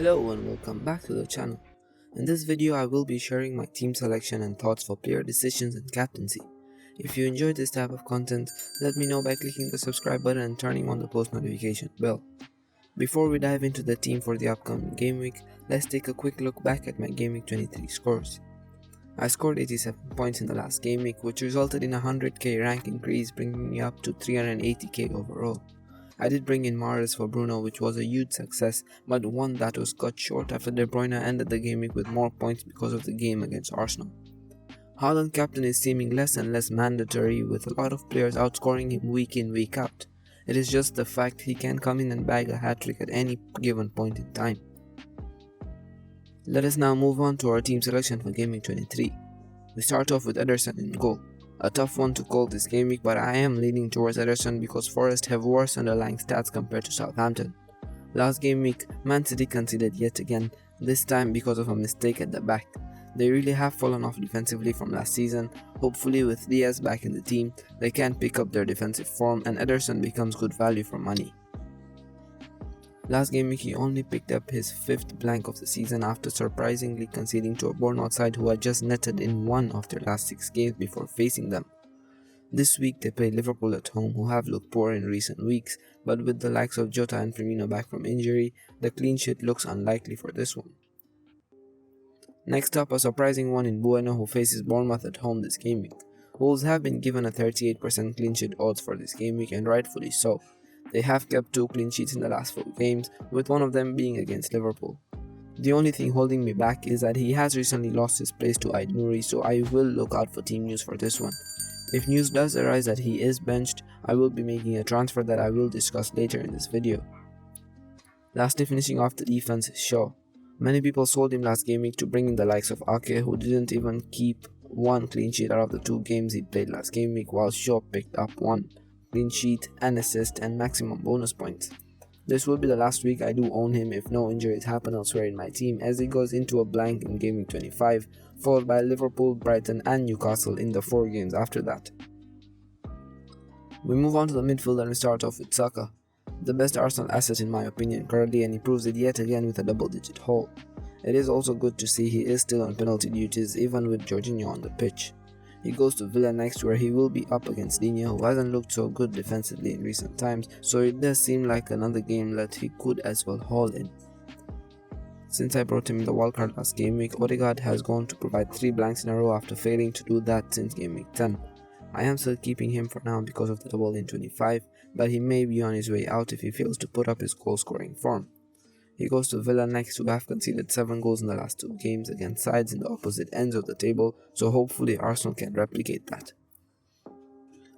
Hello and welcome back to the channel. In this video I will be sharing my team selection and thoughts for player decisions and captaincy. If you enjoy this type of content, let me know by clicking the subscribe button and turning on the post notification bell. Before we dive into the team for the upcoming game week, let's take a quick look back at my Game Week 23 scores. I scored 87 points in the last game week, which resulted in a 100k rank increase, bringing me up to 380k overall. I did bring in Mahrez for Bruno, which was a huge success, but one that was cut short after De Bruyne ended the game week with more points because of the game against Arsenal. Haaland captain is seeming less and less mandatory, with a lot of players outscoring him week in week out. It is just the fact he can come in and bag a hat-trick at any given point in time. Let us now move on to our team selection for Game Week 23. We start off with Ederson in goal. A tough one to call this game week, but I am leaning towards Ederson because Forest have worse underlying stats compared to Southampton. Last game week, Man City conceded yet again, this time because of a mistake at the back. They really have fallen off defensively from last season. Hopefully with Diaz back in the team, they can pick up their defensive form and Ederson becomes good value for money. Last game week he only picked up his 5th blank of the season after surprisingly conceding to a Bournemouth side who had just netted in one of their last 6 games before facing them. This week they play Liverpool at home, who have looked poor in recent weeks, but with the likes of Jota and Firmino back from injury, the clean sheet looks unlikely for this one. Next up, a surprising one in Bueno, who faces Bournemouth at home this game week. Wolves have been given a 38% clean sheet odds for this game week, and rightfully so. They have kept 2 clean sheets in the last 4 games, with one of them being against Liverpool. The only thing holding me back is that he has recently lost his place to Aid Nouri, so I will look out for team news for this one. If news does arise that he is benched, I will be making a transfer that I will discuss later in this video. Lastly, finishing off the defense is Shaw. Many people sold him last game week to bring in the likes of Ake, who didn't even keep 1 clean sheet out of the 2 games he played last game week, while Shaw picked up 1 clean sheet, an assist and maximum bonus points. This will be the last week I do own him if no injuries happen elsewhere in my team, as he goes into a blank in Game Week 25, followed by Liverpool, Brighton and Newcastle in the 4 games after that. We move on to the midfield and we start off with Saka, the best Arsenal asset in my opinion currently, and he proves it yet again with a double-digit haul. It is also good to see he is still on penalty duties even with Jorginho on the pitch. He goes to Villa next, where he will be up against Digne, who hasn't looked so good defensively in recent times, so it does seem like another game that he could as well haul in. Since I brought him in the wildcard last game week, Odegaard has gone to provide 3 blanks in a row after failing to do that since game week 10. I am still keeping him for now because of the double in 25, but he may be on his way out if he fails to put up his goal scoring form. He goes to Villa next, who have conceded 7 goals in the last 2 games against sides in the opposite ends of the table, so hopefully Arsenal can replicate that.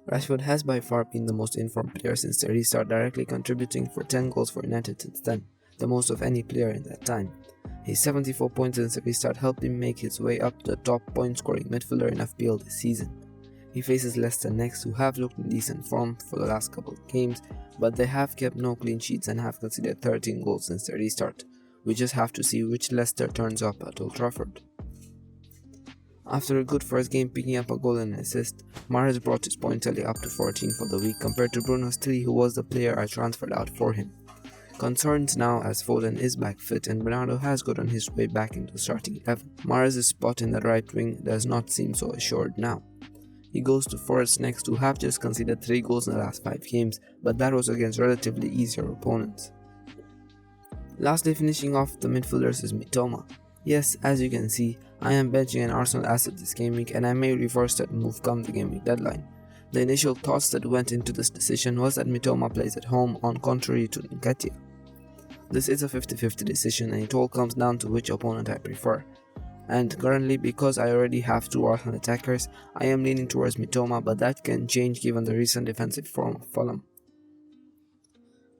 Rashford has by far been the most informed player since the restart, directly contributing for 10 goals for United since then, the most of any player in that time. His 74 points since the restart helped him make his way up to the top point scoring midfielder in FPL this season. He faces Leicester next, who have looked in decent form for the last couple of games, but they have kept no clean sheets and have conceded 13 goals since the restart. We just have to see which Leicester turns up at Old Trafford. After a good first game picking up a goal and an assist, Mahrez brought his point tally up to 14 for the week compared to Bruno's 3, who was the player I transferred out for him. Concerns now as Foden is back fit and Bernardo has gotten his way back into the starting 11. Mahrez's spot in the right wing does not seem so assured now. He goes to Forest next, who have just conceded 3 goals in the last 5 games, but that was against relatively easier opponents. Lastly, finishing off the midfielders is Mitoma. Yes, as you can see, I am benching an Arsenal asset this game week and I may reverse that move come the game week deadline. The initial thoughts that went into this decision was that Mitoma plays at home, on contrary to Nketiah. This is a 50-50 decision and it all comes down to which opponent I prefer. And currently, because I already have 2 Arsenal attackers, I am leaning towards Mitoma, but that can change given the recent defensive form of Fulham.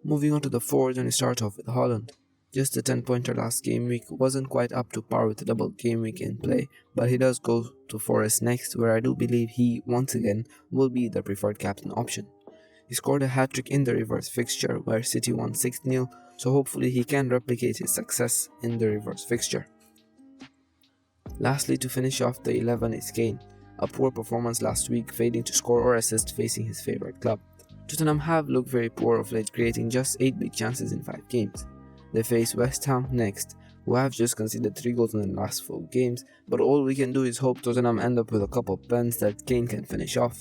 Moving on to the forwards, and we start off with Haaland. Just a 10-pointer last game week wasn't quite up to par with the double game week in play, but he does go to Forest next, where I do believe he, once again, will be the preferred captain option. He scored a hat-trick in the reverse fixture, where City won 6-0, so hopefully he can replicate his success in the reverse fixture. Lastly, to finish off the 11 is Kane, a poor performance last week, failing to score or assist facing his favourite club. Tottenham have looked very poor of late, creating just 8 big chances in 5 games. They face West Ham next, who have just conceded 3 goals in the last 4 games, but all we can do is hope Tottenham end up with a couple pens that Kane can finish off.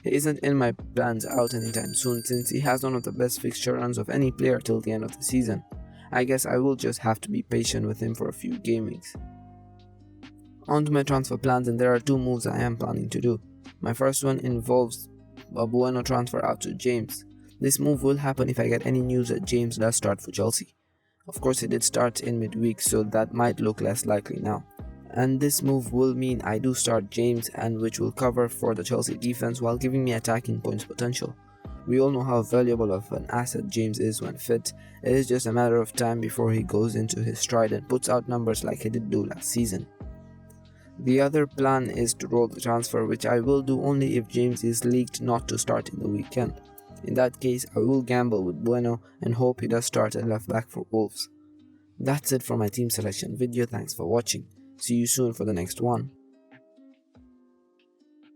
He isn't in my plans out anytime soon since he has one of the best fixture runs of any player till the end of the season. I guess I will just have to be patient with him for a few game weeks. On to my transfer plans, and there are 2 moves I am planning to do. My first one involves a Bueno transfer out to James. This move will happen if I get any news that James does start for Chelsea. Of course, he did start in midweek, so that might look less likely now. And this move will mean I do start James, and which will cover for the Chelsea defense while giving me attacking points potential. We all know how valuable of an asset James is when fit. It is just a matter of time before he goes into his stride and puts out numbers like he did do last season. The other plan is to roll the transfer, which I will do only if James is leaked not to start in the weekend. In that case, I will gamble with Bueno and hope he does start at left back for Wolves. That's it for my team selection video. Thanks for watching. See you soon for the next one.